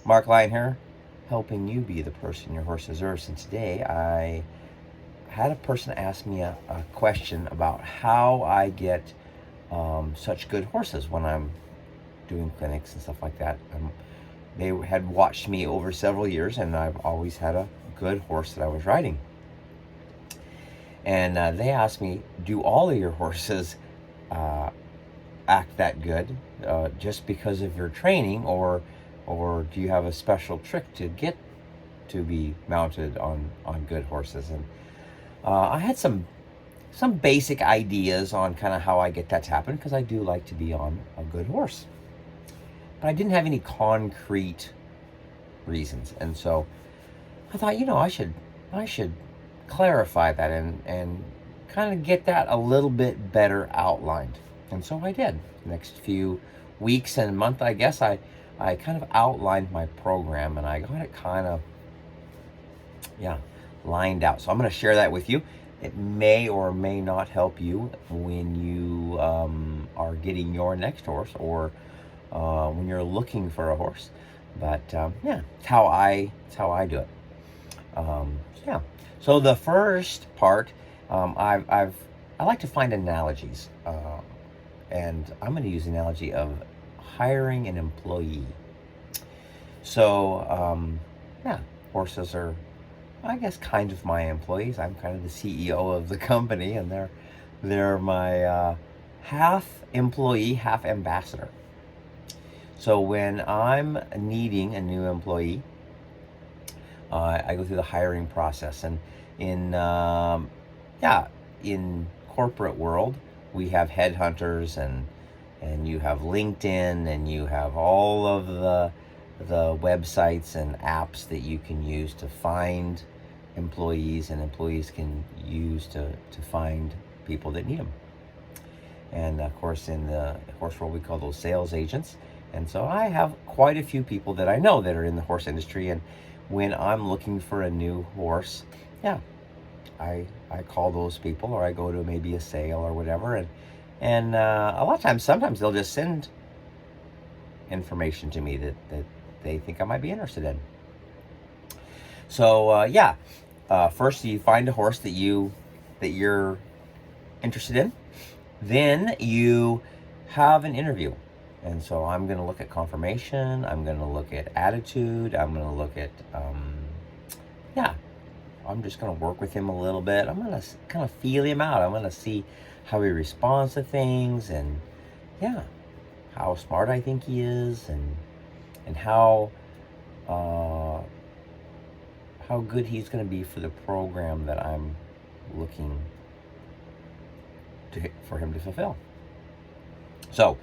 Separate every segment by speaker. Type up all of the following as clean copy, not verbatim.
Speaker 1: Mark Lyon here, helping you be the person your horse deserves. And today I had a person ask me a question about how I get such good horses when I'm doing clinics and stuff like that. They had watched me over several years, and I've always had a good horse that I was riding. And they asked me, do all of your horses act that good just because of your training, or do you have a special trick to get to be mounted on good horses? And I had some basic ideas on kind of how I get that to happen, because I do like to be on a good horse, but I didn't have any concrete reasons. And so I thought, I should clarify that and kind of get that a little bit better outlined. And so I did. Next few weeks and month, I guess, I kind of outlined my program, and I got it kind of, lined out. So I'm going to share that with you. It may or may not help you when you are getting your next horse, or when you're looking for a horse. But it's how I do it. So the first part, I like to find analogies, and I'm going to use the analogy of hiring an employee. So horses are, I guess, kind of my employees. I'm kind of the CEO of the company, and they're my half employee, half ambassador. So when I'm needing a new employee, I go through the hiring process. And in corporate world, we have headhunters, and you have LinkedIn, and you have all of the websites and apps that you can use to find employees, and employees can use to find people that need them. And of course, in the horse world, we call those sales agents. And so I have quite a few people that I know that are in the horse industry, and when I'm looking for a new horse, I call those people, or I go to maybe a sale or whatever, and a lot of times, sometimes they'll just send information to me that they think I might be interested in. So first you find a horse that you're interested in, then you have an interview. And so I'm going to look at conformation, I'm going to look at attitude, I'm going to look at I'm just going to work with him a little bit. I'm going to kind of feel him out. I'm going to see how he responds to things, and how smart I think he is, and how good he's going to be for the program that I'm looking for him to fulfill. So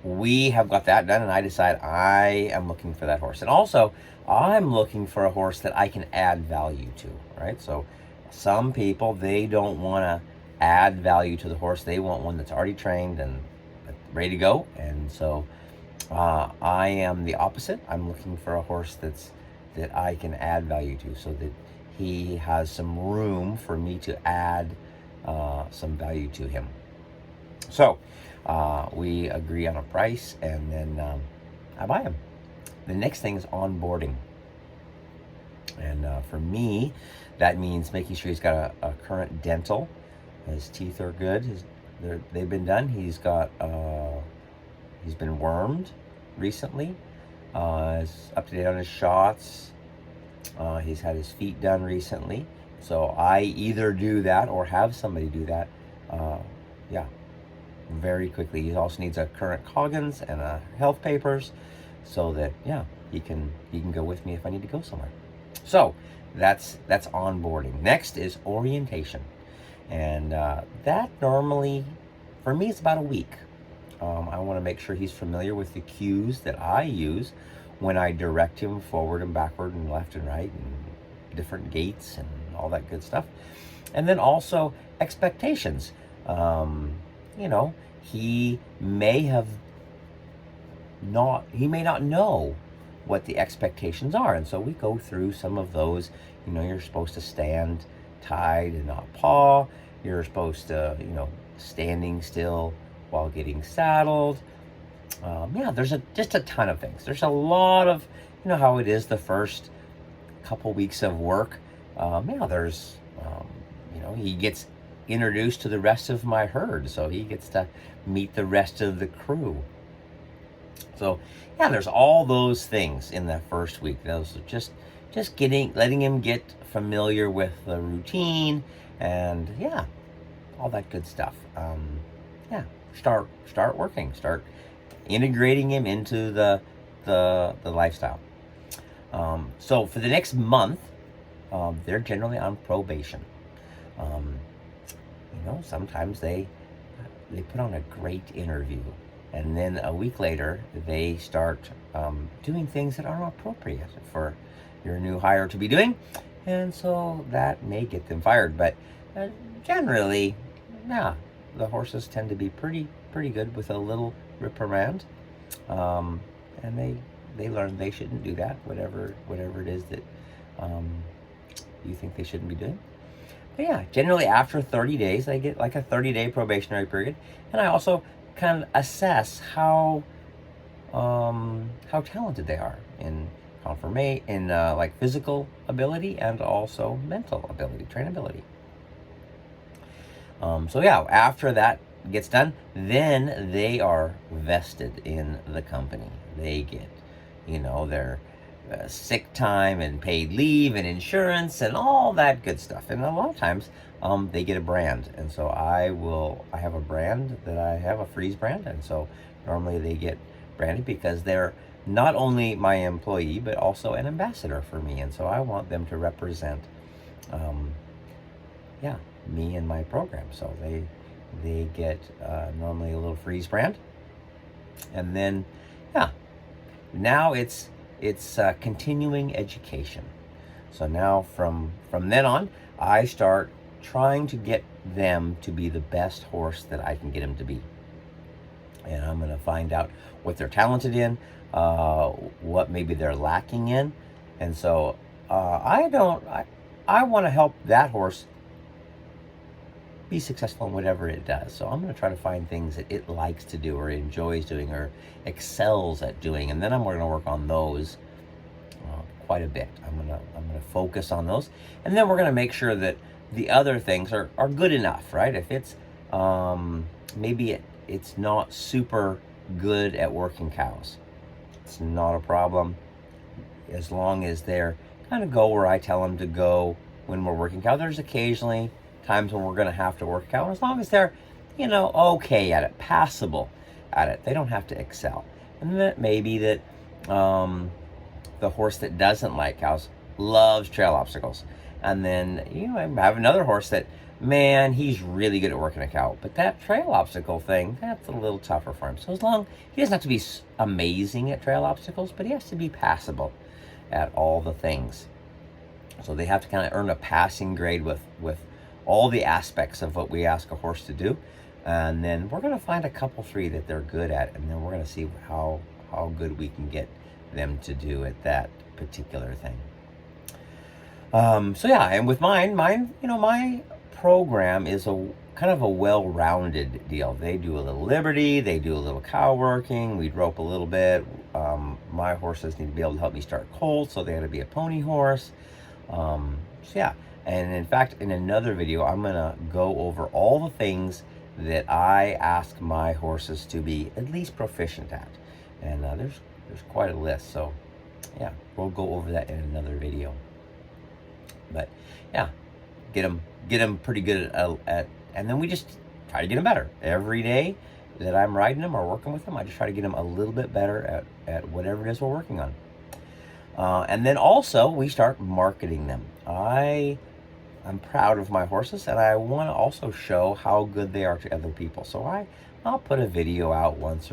Speaker 1: we have got that done, and I decide I am looking for that horse. And also, I'm looking for a horse that I can add value to, right? So some people, they don't want to add value to the horse. They want one that's already trained and ready to go. And so I am the opposite. I'm looking for a horse that I can add value to, so that he has some room for me to add some value to him. So we agree on a price, and then I buy him. The next thing is onboarding. And for me, that means making sure he's got a current dental. His teeth are good. They've been done. He's been wormed recently. He's up to date on his shots. He's had his feet done recently. So I either do that or have somebody do that. Very quickly. He also needs a current Coggins and health papers, so that he can go with me if I need to go somewhere. So that's onboarding. Next is orientation, and that normally for me is about a week. I want to make sure he's familiar with the cues that I use when I direct him forward and backward and left and right and different gaits and all that good stuff. And then also expectations. He may not know what the expectations are. And so we go through some of those. You're supposed to stand tied and not paw. You're supposed to, standing still while getting saddled. There's just a ton of things. There's a lot of you know how it is the first couple weeks of work. There's, he gets introduced to the rest of my herd, so he gets to meet the rest of the crew. So yeah, there's all those things in that first week. Those are just letting him get familiar with the routine, and yeah, all that good stuff. Start working, start integrating him into the lifestyle. So for the next month, they're generally on probation. Sometimes they put on a great interview, and then a week later they start doing things that aren't appropriate for your new hire to be doing, and so that may get them fired. But generally, yeah, the horses tend to be pretty good with a little reprimand, and they learn they shouldn't do that, whatever it is that you think they shouldn't be doing. But yeah, generally after 30 days, I get like a 30-day probationary period, and I also kind of assess how talented they are in like physical ability and also mental ability, trainability. So yeah, after that gets done, then they are vested in the company. They get, their sick time and paid leave and insurance and all that good stuff. And a lot of times they get a brand. And so I have a brand that I have, a freeze brand. And so normally they get branded because they're not only my employee, but also an ambassador for me. And so I want them to represent, me and my program. So they get normally a little freeze brand. And then, now it's continuing education. So now from then on, I start trying to get them to be the best horse that I can get them to be. And I'm going to find out what they're talented in, what maybe they're lacking in. And so I want to help that horse be successful in whatever it does. So I'm going to try to find things that it likes to do or enjoys doing or excels at doing, and then I'm going to work on those quite a bit. I'm going to focus on those, and then we're going to make sure that the other things are good enough, right? If it's maybe it's not super good at working cows, it's not a problem, as long as they're kind of go where I tell them to go when we're working cow. There's occasionally times when we're going to have to work cow, and as long as they're okay at it, passable at it, they don't have to excel. And that may be that the horse that doesn't like cows loves trail obstacles, and then I have another horse that, man, he's really good at working a cow, but that trail obstacle thing, that's a little tougher for him. So as long, he doesn't have to be amazing at trail obstacles, but he has to be passable at all the things. So they have to kind of earn a passing grade with all the aspects of what we ask a horse to do. And then we're going to find a couple, 3 that they're good at, and then we're going to see how good we can get them to do at that particular thing. So yeah, and with mine, my program is a kind of a well-rounded deal. They do a little liberty, they do a little cow working, we rope a little bit. My horses need to be able to help me start colts, so they got to be a pony horse. So yeah, and in fact, in another video, I'm gonna go over all the things that I ask my horses to be at least proficient at, and there's quite a list. So yeah, we'll go over that in another video. But yeah, get them pretty good at, and then we just try to get them better every day that I'm riding them or working with them. I just try to get them a little bit better at whatever it is we're working on. And then also we start marketing them. I'm proud of my horses, and I want to also show how good they are to other people. So I'll put a video out once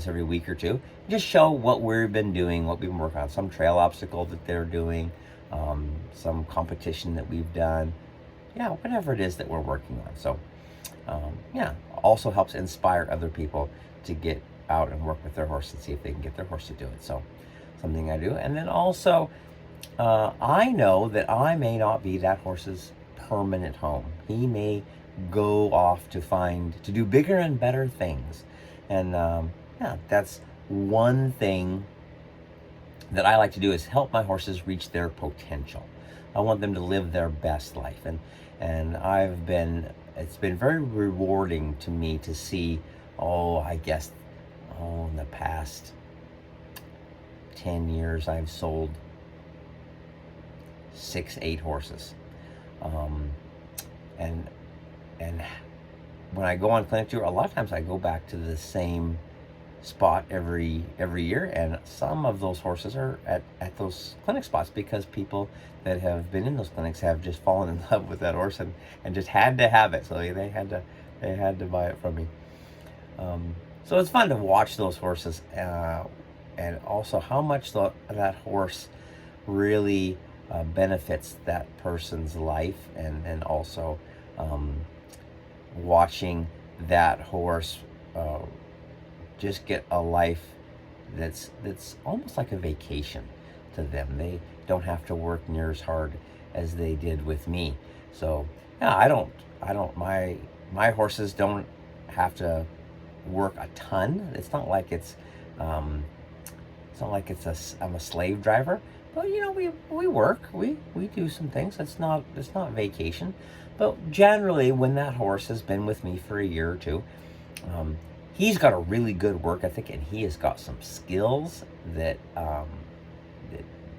Speaker 1: every week or two, just show what we've been doing, what we've been working on, some trail obstacle that they're doing, some competition that we've done, whatever it is that we're working on. So also helps inspire other people to get out and work with their horse and see if they can get their horse to do it. So something I do. And then also I know that I may not be that horse's permanent home. He may go off to do bigger and better things. And that's one thing that I like to do is help my horses reach their potential. I want them to live their best life, and it's been very rewarding to me to see, I guess, in the past 10 years I've sold 6, 8 horses, um, and and when I go on clinic tour, a lot of times I go back to the same spot every year, and some of those horses are at those clinic spots because people that have been in those clinics have just fallen in love with that horse and just had to have it, so they had to buy it from me. So it's fun to watch those horses, and also how much that horse really benefits that person's life, and also watching that horse just get a life that's almost like a vacation to them. They don't have to work near as hard as they did with me. So yeah, my horses don't have to work a ton. It's not like I'm a slave driver. But we work, we do some things. It's not vacation. But generally, when that horse has been with me for a year or two, he's got a really good work ethic, and he has got some skills that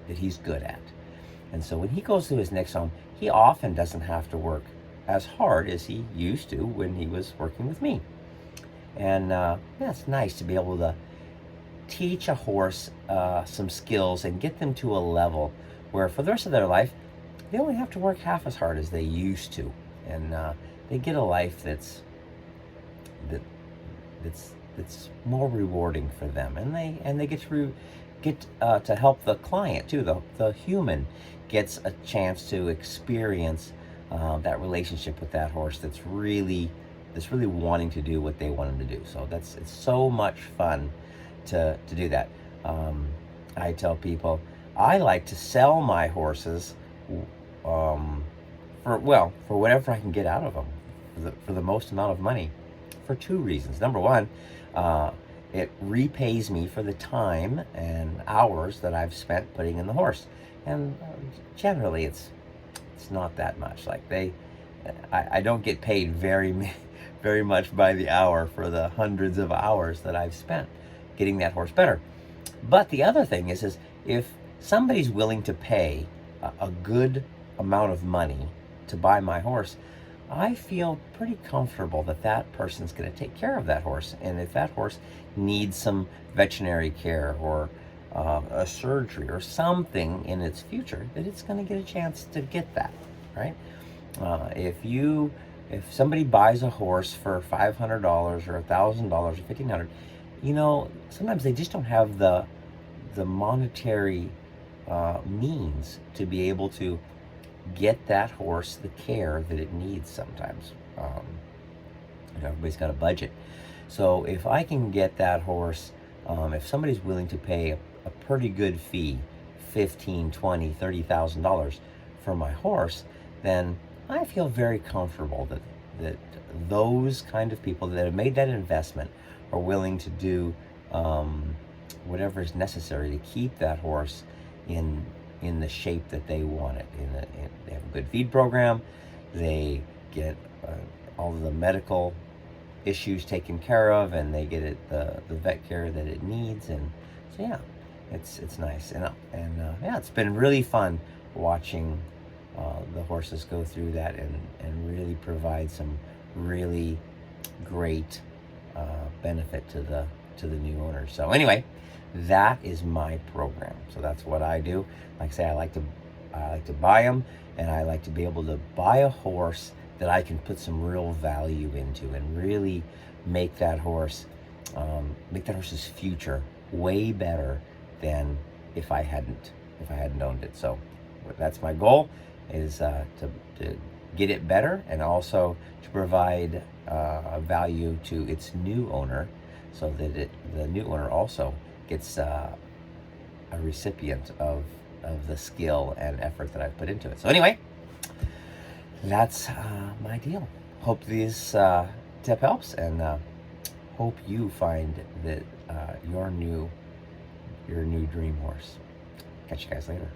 Speaker 1: he's good at. And so when he goes to his next home, he often doesn't have to work as hard as he used to when he was working with me. And it's nice to be able to teach a horse some skills and get them to a level where for the rest of their life they only have to work half as hard as they used to, and they get a life that's more rewarding for them, and they get to help the client too. The human gets a chance to experience that relationship with that horse that's really wanting to do what they want him to do. So it's so much fun to do that. I tell people I like to sell my horses for whatever I can get out of them for the most amount of money, for 2 reasons. Number one, it repays me for the time and hours that I've spent putting in the horse, and generally it's not that much. Like I don't get paid very much by the hour for the hundreds of hours that I've spent getting that horse better. But the other thing is if somebody's willing to pay a good amount of money to buy my horse, I feel pretty comfortable that that person's going to take care of that horse. And if that horse needs some veterinary care or a surgery or something in its future, that it's going to get a chance to get that, right? If somebody buys a horse for $500 or $1,000 or $1,500, sometimes they just don't have the monetary means to be able to get that horse the care that it needs sometimes. Everybody's got a budget. So if I can get that horse, if somebody's willing to pay a pretty good fee, $15,000, $20,000, $30,000 for my horse, then I feel very comfortable that those kind of people that have made that investment are willing to do whatever is necessary to keep that horse in the shape that they want it. They have a good feed program. They get all of the medical issues taken care of, and they get it the vet care that it needs. And so yeah, it's nice. And it's been really fun watching the horses go through that and really provide some really great benefit to the new owners. So anyway, that is my program. So that's what I do. Like I say, I like to buy them, and I like to be able to buy a horse that I can put some real value into and really make that horse's future way better than if I hadn't owned it. So that's my goal, is to get it better, and also to provide value to its new owner, so that the new owner also gets a recipient of the skill and effort that I've put into it. So anyway, that's my deal. Hope this tip helps, and hope you find that your new dream horse. Catch you guys later.